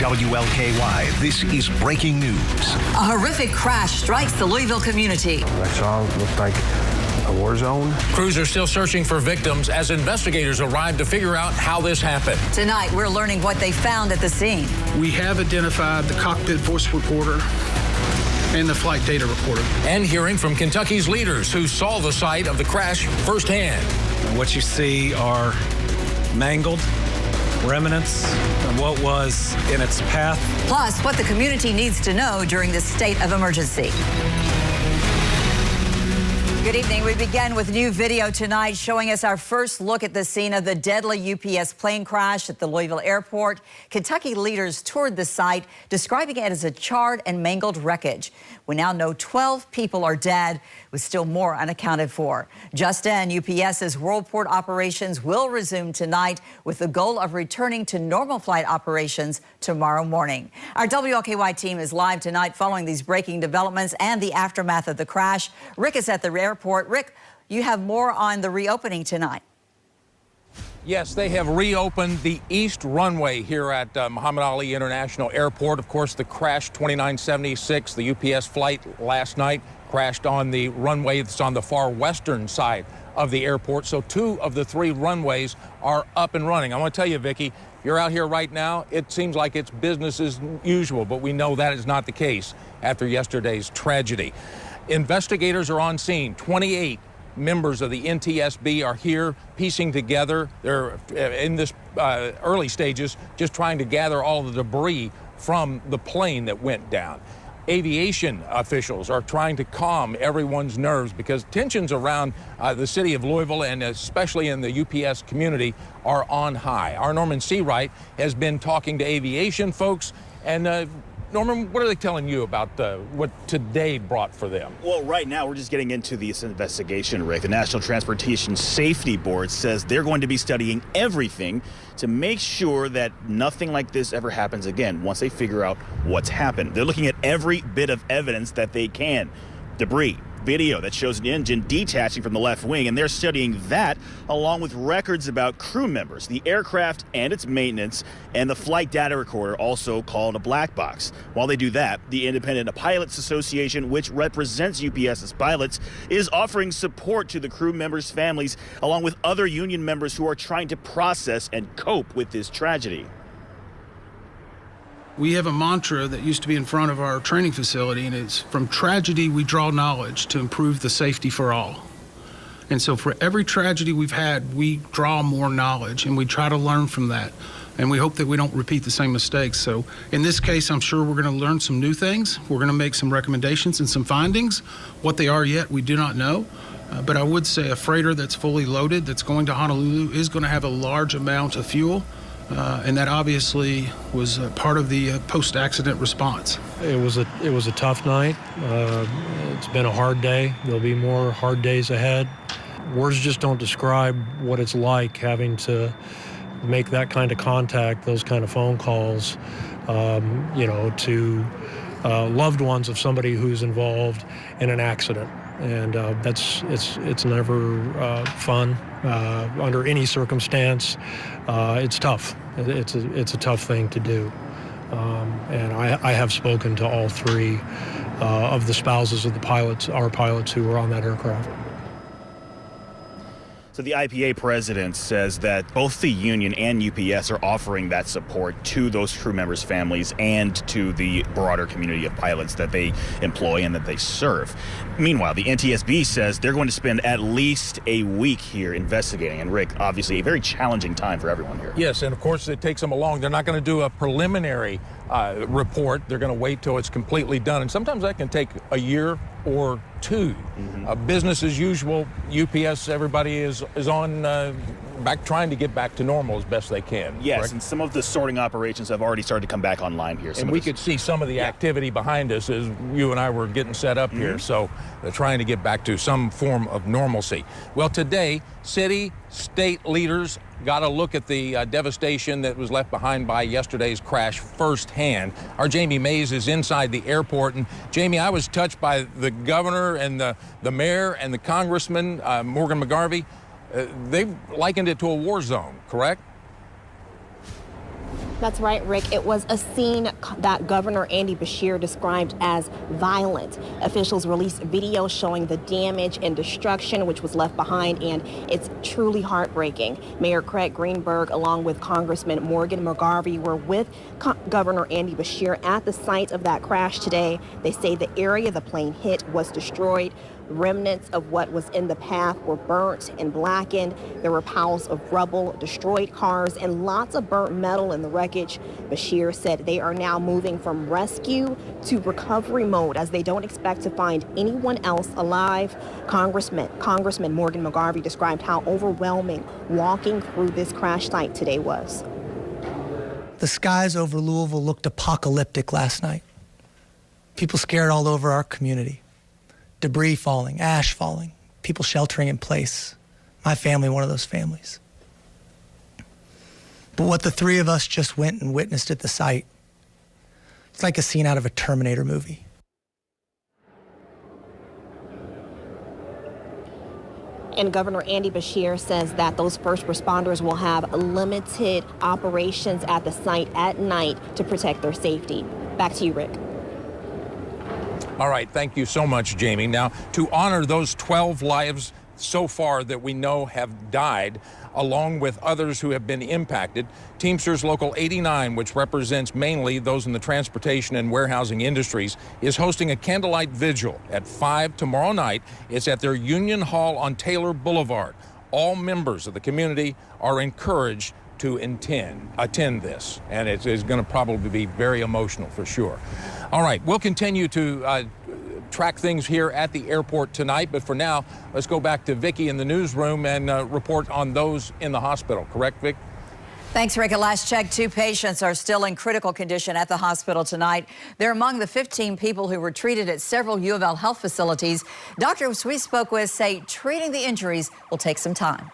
WLKY, this is breaking news. A horrific crash strikes the Louisville community. I saw it looked like a war zone. Crews are still searching for victims as investigators arrive to figure out how this happened. Tonight, we're learning what they found at the scene. We have identified the cockpit voice recorder and the flight data recorder. And hearing from Kentucky's leaders who saw the site of the crash firsthand. What you see are mangled remnants of what was in its path. Plus, what the community needs to know during this state of emergency. Good evening. We begin with new video tonight showing us our first look at the scene of the deadly UPS plane crash at the Louisville airport. Kentucky leaders toured the site, describing it as a charred and mangled wreckage. We now know 12 people are dead, with still more unaccounted for. Just in, UPS's Worldport operations will resume tonight with the goal of returning to normal flight operations tomorrow morning. Our WLKY team is live tonight following these breaking developments and the aftermath of the crash. Rick is at the airport. Rick, you have more on the reopening tonight. Yes, they have reopened the east runway here at Muhammad Ali International Airport. Of course, the crash 2976, the UPS flight last night, crashed on the runway that's on the far western side of the airport. So 2 of the 3 runways are up and running. I want to tell you, Vicki, you're out here right now. It seems like it's business as usual, but we know that is not the case after yesterday's tragedy. Investigators are on scene. 28 members of the NTSB are here piecing together. They're in this early stages, just trying to gather all the debris from the plane that went down. Aviation officials are trying to calm everyone's nerves because tensions around the city of Louisville and especially in the UPS community are on high. Our Norman Seawright has been talking to aviation folks. And Norman, what are they telling you about what today brought for them? Well, right now we're just getting into this investigation, Rick. The National Transportation Safety Board says they're going to be studying everything to make sure that nothing like this ever happens again once they figure out what's happened. They're looking at every bit of evidence that they can. Debris, video that shows an engine detaching from the left wing, and they're studying that along with records about crew members, the aircraft and its maintenance, and the flight data recorder, also called a black box. While they do that, the Independent Pilots Association, which represents UPS's pilots, is offering support to the crew members' families along with other union members who are trying to process and cope with this tragedy. We have a mantra that used to be in front of our training facility, and it's from tragedy we draw knowledge to improve the safety for all. And so for every tragedy we've had, we draw more knowledge and we try to learn from that. And we hope that we don't repeat the same mistakes. So in this case, I'm sure we're going to learn some new things. We're going to make some recommendations and some findings. What they are yet, we do not know. But I would say a freighter that's fully loaded, that's going to Honolulu, is going to have a large amount of fuel. And that obviously was part of the post-accident response. It was a tough night. It's been a hard day. There'll be more hard days ahead. Words just don't describe what it's like having to make that kind of contact, those kind of phone calls, to loved ones of somebody who's involved in an accident. And it's never fun under any circumstance. It's tough. It's a tough thing to do. And I have spoken to all 3 of the spouses of the pilots, our pilots who were on that aircraft. So the IPA president says that both the union and UPS are offering that support to those crew members' families and to the broader community of pilots that they employ and that they serve. Meanwhile, the NTSB says they're going to spend at least a week here investigating. And Rick, obviously a very challenging time for everyone here. Yes, and of course it takes them along. They're not going to do a preliminary report. They're going to wait till it's completely done. And sometimes that can take a year or 2. Business as usual. UPS, everybody is on back trying to get back to normal as best they can. Yes, correct? And some of the sorting operations have already started to come back online here. And we could see some of the activity behind us as you and I were getting set up here. So they're trying to get back to some form of normalcy. Well, today, city, state leaders got a look at the devastation that was left behind by yesterday's crash firsthand. Our Jamie Mays is inside the airport. And Jamie, I was touched by the governor and the mayor and the congressman, Morgan McGarvey. They likened it to a war zone, correct? That's right, Rick. It was a scene that Governor Andy Beshear described as violent. Officials released video showing the damage and destruction which was left behind, and it's truly heartbreaking. Mayor Craig Greenberg, along with Congressman Morgan McGarvey, were with Governor Andy Beshear at the site of that crash today. They say the area the plane hit was destroyed. Remnants of what was in the path were burnt and blackened. There were piles of rubble, destroyed cars, and lots of burnt metal in the wreckage. Beshear said they are now moving from rescue to recovery mode as they don't expect to find anyone else alive. Congressman Morgan McGarvey described how overwhelming walking through this crash site today was. The skies over Louisville looked apocalyptic last night. People scared all over our community. Debris falling, ash falling, people sheltering in place. My family, one of those families. But what the three of us just went and witnessed at the site, it's like a scene out of a Terminator movie. And Governor Andy Beshear says that those first responders will have limited operations at the site at night to protect their safety. Back to you, Rick. All right, thank you so much, Jamie. Now, to honor those 12 lives so far that we know have died, along with others who have been impacted, Teamsters Local 89, which represents mainly those in the transportation and warehousing industries, is hosting a candlelight vigil at 5 tomorrow night. It's at their Union Hall on Taylor Boulevard. All members of the community are encouraged to attend this, and it is going to probably be very emotional for sure. All right, we'll continue to track things here at the airport tonight, but for now, let's go back to Vicki in the newsroom and report on those in the hospital. Correct, Vic? Thanks, Rick. At last check, 2 patients are still in critical condition at the hospital tonight. They're among the 15 people who were treated at several U of L health facilities. Doctors we spoke with say treating the injuries will take some time.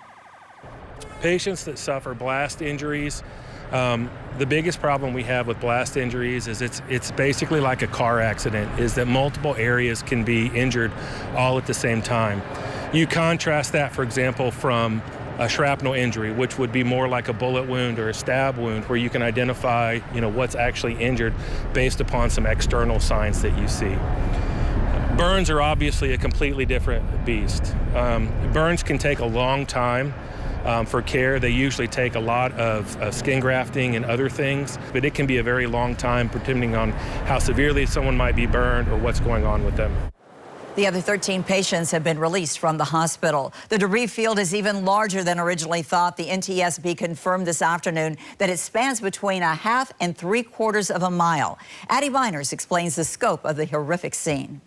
Patients that suffer blast injuries, the biggest problem we have with blast injuries is it's basically like a car accident, is that multiple areas can be injured all at the same time. You contrast that, for example, from a shrapnel injury, which would be more like a bullet wound or a stab wound, where you can identify, what's actually injured based upon some external signs that you see. Burns are obviously a completely different beast. Burns can take a long time. For care, they usually take a lot of skin grafting and other things, but it can be a very long time depending on how severely someone might be burned or what's going on with them. The other 13 patients have been released from the hospital. The debris field is even larger than originally thought. The NTSB confirmed this afternoon that it spans between 1/2 and 3/4 of a mile. Addie Miners explains the scope of the horrific scene.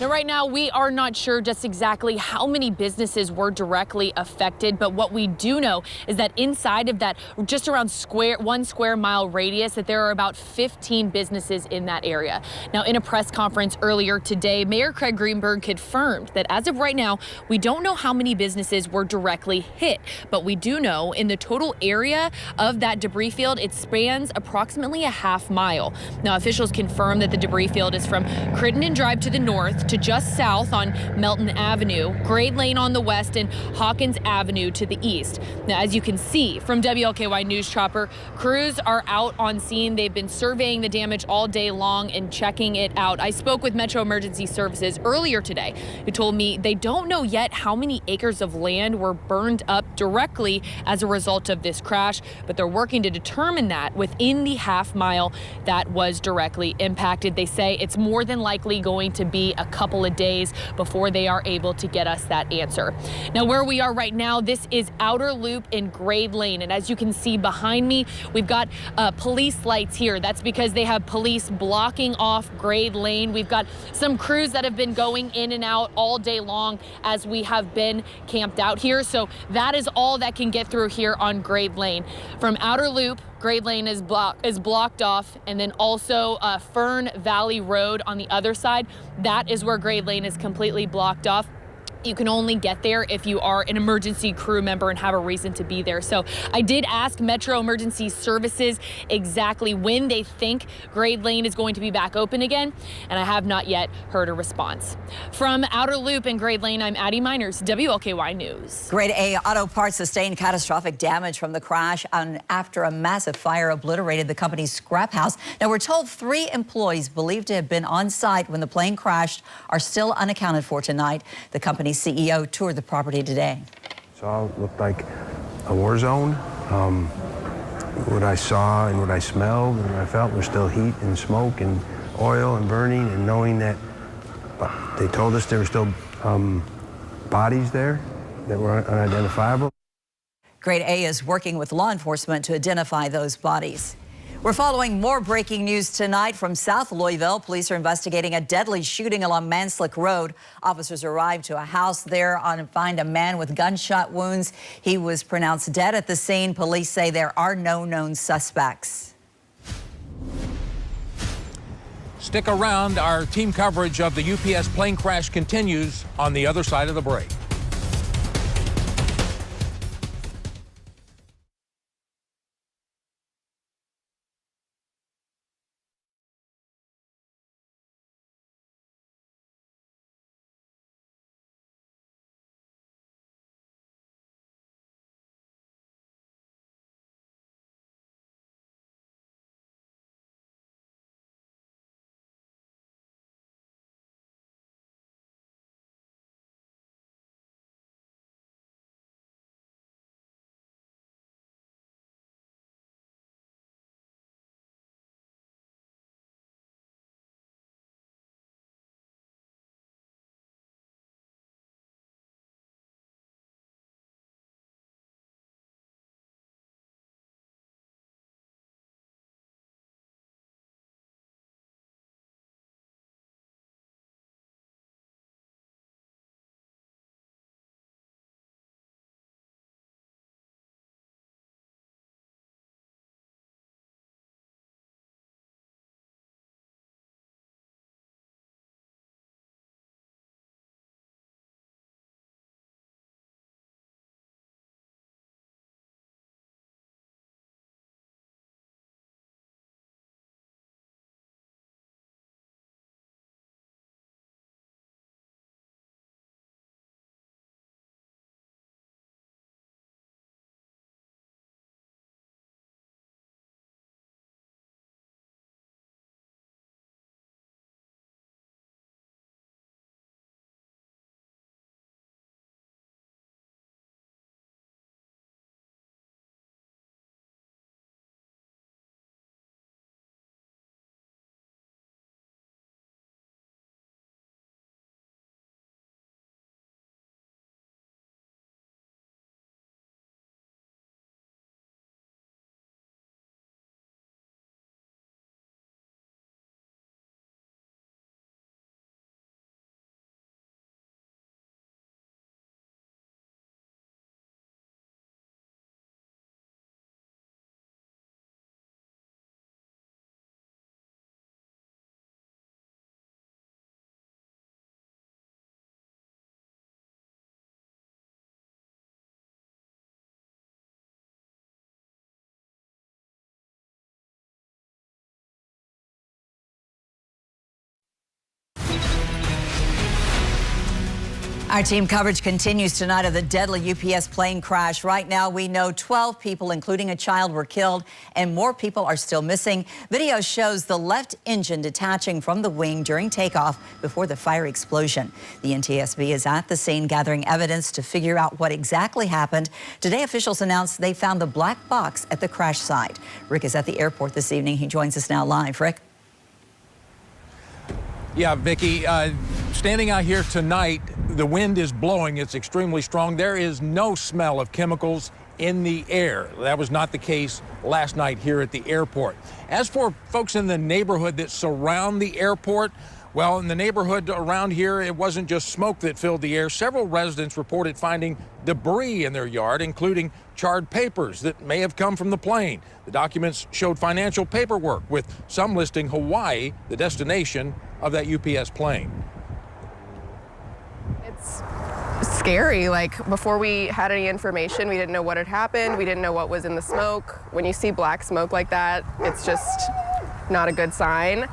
Now, right now, we are not sure just exactly how many businesses were directly affected, but what we do know is that inside of that just around 1 square mile radius, that there are about 15 businesses in that area. Now, in a press conference earlier today, Mayor Craig Greenberg confirmed that as of right now, we don't know how many businesses were directly hit, but we do know in the total area of that debris field, it spans approximately 1/2 mile. Now, officials confirm that the debris field is from Crittenden Drive to the north to just south on Melton Avenue, Grade Lane on the west, and Hawkins Avenue to the east. Now, as you can see from WLKY News Chopper, crews are out on scene. They've been surveying the damage all day long and checking it out. I spoke with Metro Emergency Services earlier today, who told me they don't know yet how many acres of land were burned up directly as a result of this crash, but they're working to determine that within the 1/2 mile that was directly impacted. They say it's more than likely going to be a couple of days before they are able to get us that answer. Now, where we are right now, this is Outer Loop in Grade Lane, and as you can see behind me, we've got police lights here. That's because they have police blocking off Grade Lane. We've got some crews that have been going in and out all day long as we have been camped out here, so that is all that can get through here on Grade Lane. From Outer Loop, Grade Lane is blocked off, and then also Fern Valley Road on the other side. That is where Grade Lane is completely blocked off. You can only get there if you are an emergency crew member and have a reason to be there. So I did ask Metro Emergency Services exactly when they think Grade Lane is going to be back open again, and I have not yet heard a response. From Outer Loop and Grade Lane, I'm Addie Miners, WLKY News. Grade A auto parts sustained catastrophic damage from the crash after a massive fire obliterated the company's scrap house. Now, we're told 3 employees believed to have been on site when the plane crashed are still unaccounted for tonight. The company's CEO toured the property today. It all looked like a war zone. What I saw and what I smelled and what I felt was still heat and smoke and oil and burning, and knowing that they told us there were still bodies there that were unidentifiable. Grade A is working with law enforcement to identify those bodies. We're following more breaking news tonight from South Louisville. Police are investigating a deadly shooting along Manslick Road. Officers arrived to a house there and find a man with gunshot wounds. He was pronounced dead at the scene. Police say there are no known suspects. Stick around. Our team coverage of the UPS plane crash continues on the other side of the break. Our team coverage continues tonight of the deadly UPS plane crash. Right now, we know 12 people, including a child, were killed, and more people are still missing. Video shows the left engine detaching from the wing during takeoff before the fire explosion. The NTSB is at the scene gathering evidence to figure out what exactly happened. Today, officials announced they found the black box at the crash site. Rick is at the airport this evening. He joins us now live. Rick? Yeah, Vicki, standing out here tonight, the wind is blowing. It's extremely strong. There is no smell of chemicals in the air. That was not the case last night here at the airport. As for folks in the neighborhood that surround the airport, well, in the neighborhood around here, it wasn't just smoke that filled the air. Several residents reported finding debris in their yard, including charred papers that may have come from the plane. The documents showed financial paperwork, with some listing Hawaii, the destination of that UPS plane. scary. Like, before we had any information, we didn't know what had happened. We didn't know what was in the smoke. When you see black smoke like that, it's just not a good sign.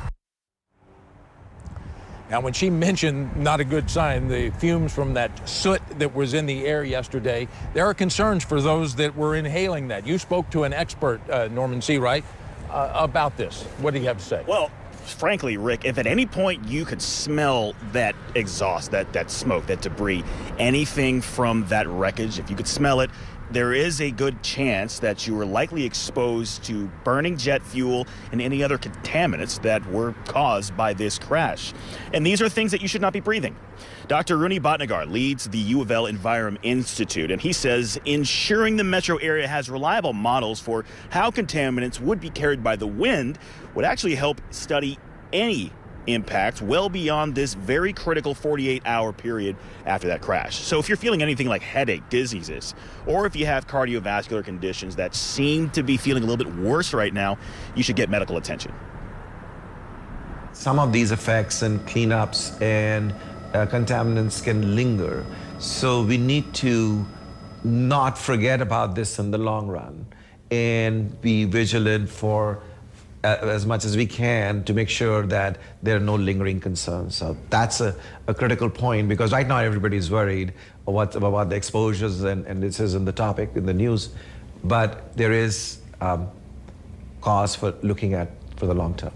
Now, when she mentioned not a good sign, the fumes from that soot that was in the air yesterday, there are concerns for those that were inhaling that. You spoke to an expert, Norman Seawright, about this. What do you have to say? Well, frankly, Rick, if at any point you could smell that exhaust, that smoke, that debris, anything from that wreckage, if you could smell it, there is a good chance that you were likely exposed to burning jet fuel and any other contaminants that were caused by this crash. And these are things that you should not be breathing. Dr. Rooney Bhatnagar leads the U of L Envirom Institute, and he says ensuring the metro area has reliable models for how contaminants would be carried by the wind would actually help study any impact well beyond this very critical 48-hour period after that crash. So if you're feeling anything like headache, dizziness, or if you have cardiovascular conditions that seem to be feeling a little bit worse right now, you should get medical attention. Some of these effects and cleanups and contaminants can linger. So we need to not forget about this in the long run and be vigilant for as much as we can to make sure that there are no lingering concerns. So that's a critical point, because right now everybody's worried about the exposures, and this isn't the topic in the news, but there is cause for looking at for the long term.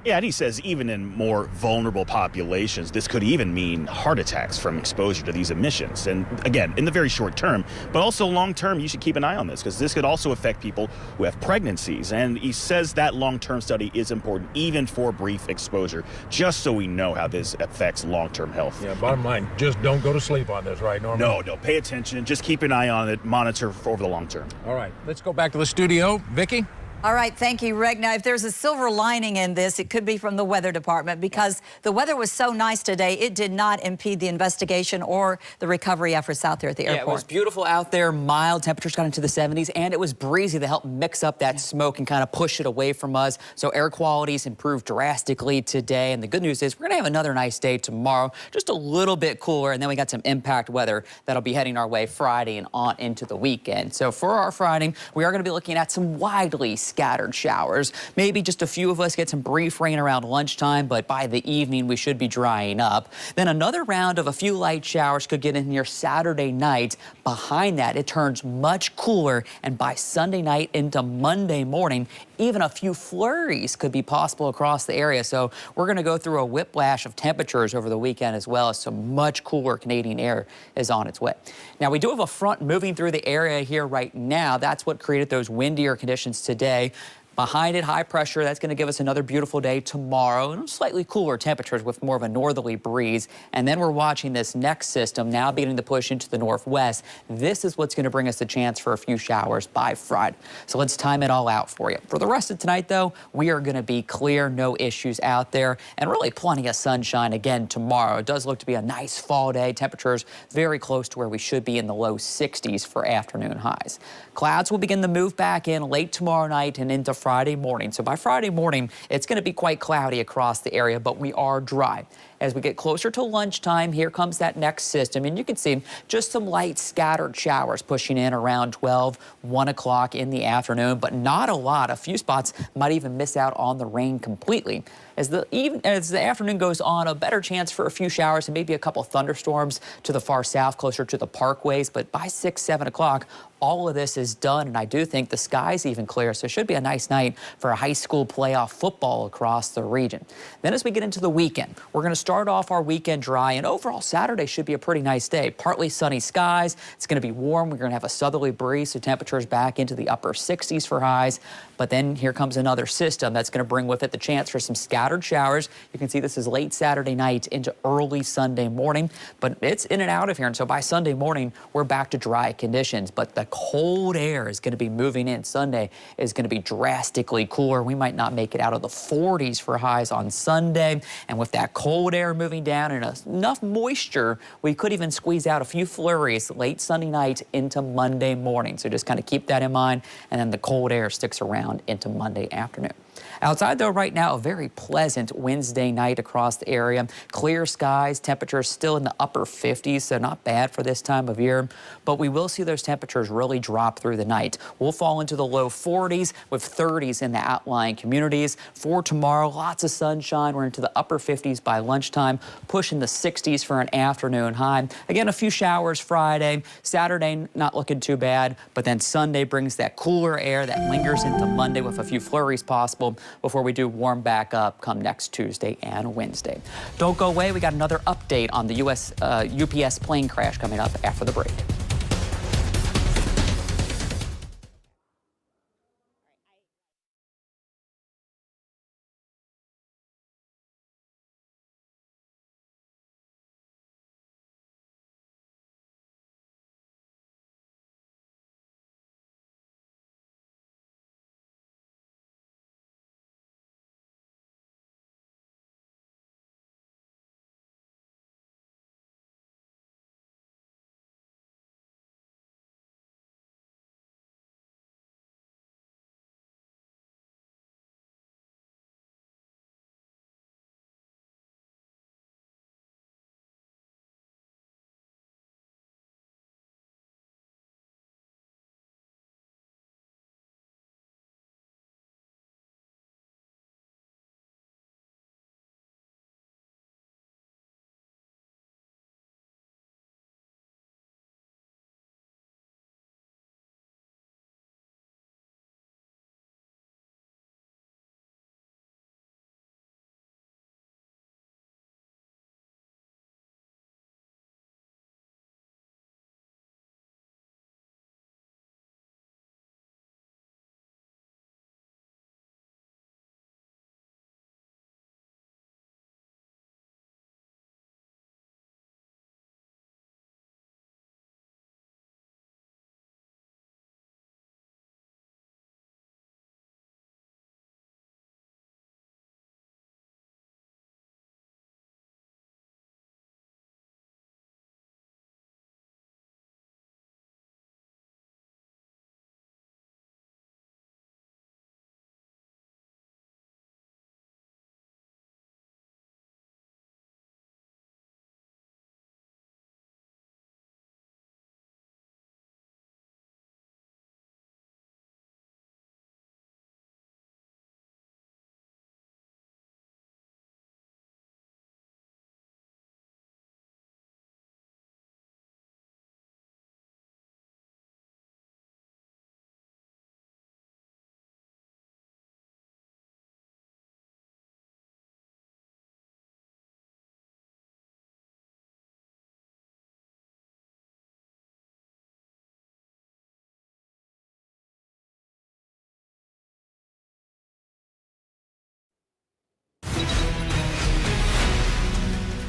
Yeah, and he says even in more vulnerable populations, this could even mean heart attacks from exposure to these emissions. And again, in the very short term, but also long term, you should keep an eye on this, because this could also affect people who have pregnancies. And he says that long-term study is important, even for brief exposure, just so we know how this affects long-term health. Yeah, bottom line, just don't go to sleep on this, right, Norman? No, pay attention. Just keep an eye on it, monitor over the long term. All right, let's go back to the studio. Vicki? All right, thank you, Rick. Now, if there's a silver lining in this, it could be from the weather department, because the weather was so nice today, it did not impede the investigation or the recovery efforts out there at the airport. Yeah, it was beautiful out there, mild, temperatures got into the 70s, and it was breezy to help mix up that smoke and kind of push it away from us. So air quality's improved drastically today, and the good news is we're gonna have another nice day tomorrow, just a little bit cooler, and then we got some impact weather that'll be heading our way Friday and on into the weekend. So for our Friday, we are gonna be looking at some widely scattered showers. Maybe just a few of us get some brief rain around lunchtime, but by the evening we should be drying up. Then another round of a few light showers could get in near Saturday night. Behind that, it turns much cooler, and by Sunday night into Monday morning, even a few flurries could be possible across the area. So we're going to go through a whiplash of temperatures over the weekend, as well as some much cooler Canadian air is on its way. Now, we do have a front moving through the area here right now. That's what created those windier conditions today. Behind it, high pressure, that's going to give us another beautiful day tomorrow, and slightly cooler temperatures with more of a northerly breeze. And then we're watching this next system now beginning to push into the northwest. This is what's going to bring us a chance for a few showers by Friday. So let's time it all out for you. For the rest of tonight, though, we are going to be clear, no issues out there, and really plenty of sunshine again tomorrow. It does look to be a nice fall day. Temperatures very close to where we should be in the low 60s for afternoon highs. Clouds will begin to move back in late tomorrow night and into Friday morning. So by Friday morning, it's going to be quite cloudy across the area, but we are dry. As we get closer to lunchtime, here comes that next system, and you can see just some light scattered showers pushing in around 12, 1 o'clock in the afternoon, but not a lot. A few spots might even miss out on the rain completely. As the afternoon goes on, a better chance for a few showers and maybe a couple thunderstorms to the far south, closer to the parkways, but by 6, 7 o'clock, all of this is done, and I do think the sky's even clear, so it should be a nice night for a high school playoff football across the region. Then as we get into the weekend, we're going to start off our weekend dry, and overall Saturday should be a pretty nice day. Partly sunny skies. It's going to be warm. We're going to have a southerly breeze, so temperatures back into the upper 60s for highs. But then here comes another system that's going to bring with it the chance for some scattered showers. You can see this is late Saturday night into early Sunday morning, but it's in and out of here. And so by Sunday morning, we're back to dry conditions. But the cold air is going to be moving in. Sunday is going to be drastically cooler. We might not make it out of the 40s for highs on Sunday. And with that cold air moving down and enough moisture, we could even squeeze out a few flurries late Sunday night into Monday morning. So just kind of keep that in mind. And then the cold air sticks around into Monday afternoon. Outside, though, right now, a very pleasant Wednesday night across the area. Clear skies, temperatures still in the upper 50s, so not bad for this time of year. But we will see those temperatures really drop through the night. We'll fall into the low 40s with 30s in the outlying communities. For tomorrow, lots of sunshine. We're into the upper 50s by lunchtime, pushing the 60s for an afternoon high. Again, a few showers Friday. Saturday, not looking too bad. But then Sunday brings that cooler air that lingers into Monday with a few flurries possible before we do warm back up come next Tuesday and Wednesday. Don't go away. We got another update on the UPS plane crash coming up after the break.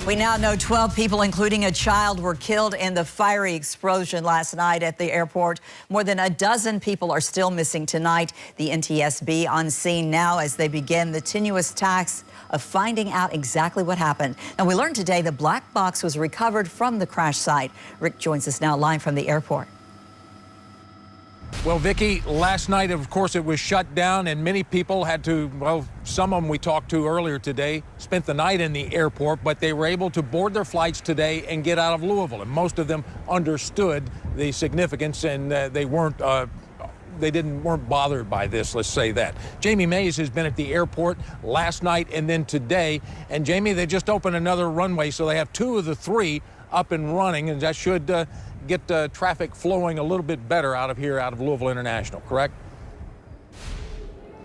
We now know 12 people, including a child, were killed in the fiery explosion last night at the airport. More than a dozen people are still missing tonight. The NTSB on scene now as they begin the tenuous task of finding out exactly what happened. And we learned today the black box was recovered from the crash site. Rick joins us now live from the airport. Well, Vicki, last night, of course, it was shut down, and many people had to, well, some of them we talked to earlier today spent the night in the airport, but they were able to board their flights today and get out of Louisville. And most of them understood the significance, and they weren't bothered by this, let's say that. Jamie Mays has been at the airport last night and then today. And Jamie, they just opened another runway, so they have 2 of the 3 up and running, and that should get traffic flowing a little bit better out of here, out of Louisville International, correct?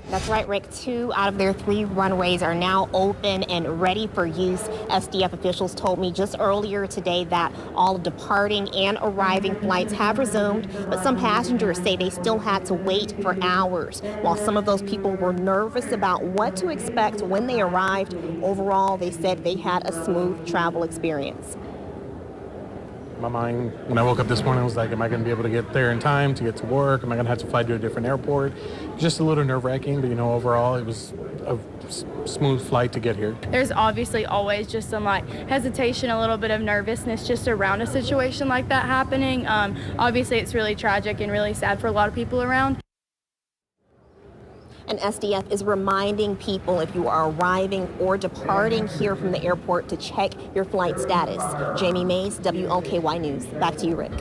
That's right, Rick. 2 out of their 3 runways are now open and ready for use. SDF officials told me just earlier today that all departing and arriving flights have resumed, but some passengers say they still had to wait for hours. While some of those people were nervous about what to expect when they arrived, overall, they said they had a smooth travel experience. My mind, when I woke up this morning, was like, am I going to be able to get there in time to get to work? Am I going to have to fly to a different airport? Just a little nerve-wracking, but, overall, it was a smooth flight to get here. There's obviously always just some, hesitation, a little bit of nervousness just around a situation like that happening. Obviously, it's really tragic and really sad for a lot of people around. And SDF is reminding people if you are arriving or departing here from the airport to check your flight status. Jamie Mays, WLKY News. Back to you, Rick.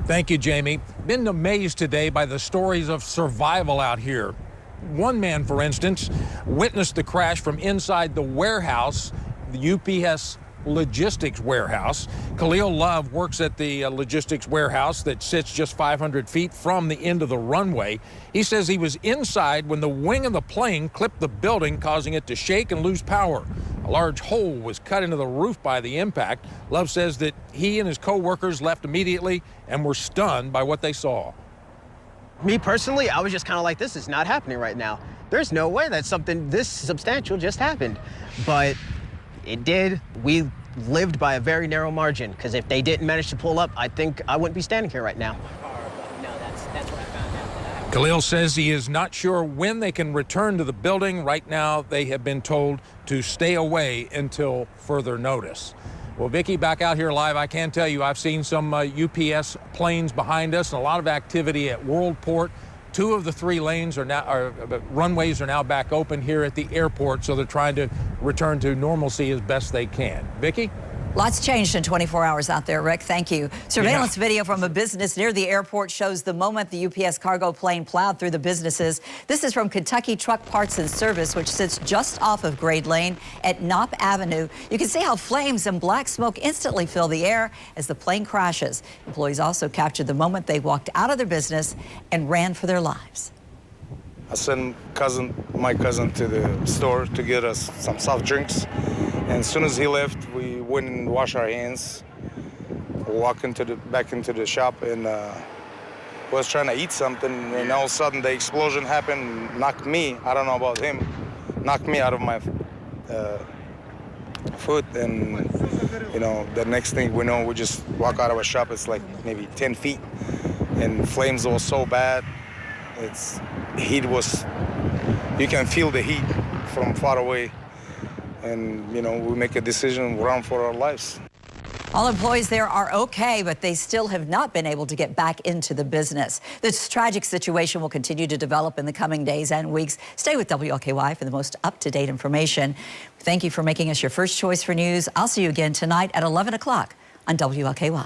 Thank you, Jamie. Been amazed today by the stories of survival out here. One man, for instance, witnessed the crash from inside the warehouse, the UPS logistics warehouse. Khalil Love works at the logistics warehouse that sits just 500 feet from the end of the runway. He says he was inside when the wing of the plane clipped the building, causing it to shake and lose power. A large hole was cut into the roof by the impact. Love says that he and his co-workers left immediately and were stunned by what they saw. Me personally, I was just kind of like, this is not happening right now. There's no way that something this substantial just happened. But it did. We lived by a very narrow margin, because if they didn't manage to pull up, I think I wouldn't be standing here right now. Khalil says he is not sure when they can return to the building. Right now, they have been told to stay away until further notice. Well, Vicki, back out here live, I can tell you I've seen some UPS planes behind us and a lot of activity at Worldport. 2 of the 3 lanes runways are now back open here at the airport, so they're trying to return to normalcy as best they can. Vicki? Lots changed in 24 hours out there, Rick. Thank you. Surveillance video from a business near the airport shows the moment the UPS cargo plane plowed through the businesses. This is from Kentucky Truck Parts and Service, which sits just off of Grade Lane at Knopp Avenue. You can see how flames and black smoke instantly fill the air as the plane crashes. Employees also captured the moment they walked out of their business and ran for their lives. I sent my cousin to the store to get us some soft drinks. And as soon as he left, we went and washed our hands, walked back into the shop, and was trying to eat something. And all of a sudden, the explosion happened, knocked me, I don't know about him, knocked me out of my foot. And, you know, the next thing we know, we just walk out of our shop. It's like maybe 10 feet. And flames were so bad. You can feel the heat from far away. And, you know, we make a decision, run for our lives. All employees there are okay, but they still have not been able to get back into the business. This tragic situation will continue to develop in the coming days and weeks. Stay with WLKY for the most up-to-date information. Thank you for making us your first choice for news. I'll see you again tonight at 11 o'clock on WLKY.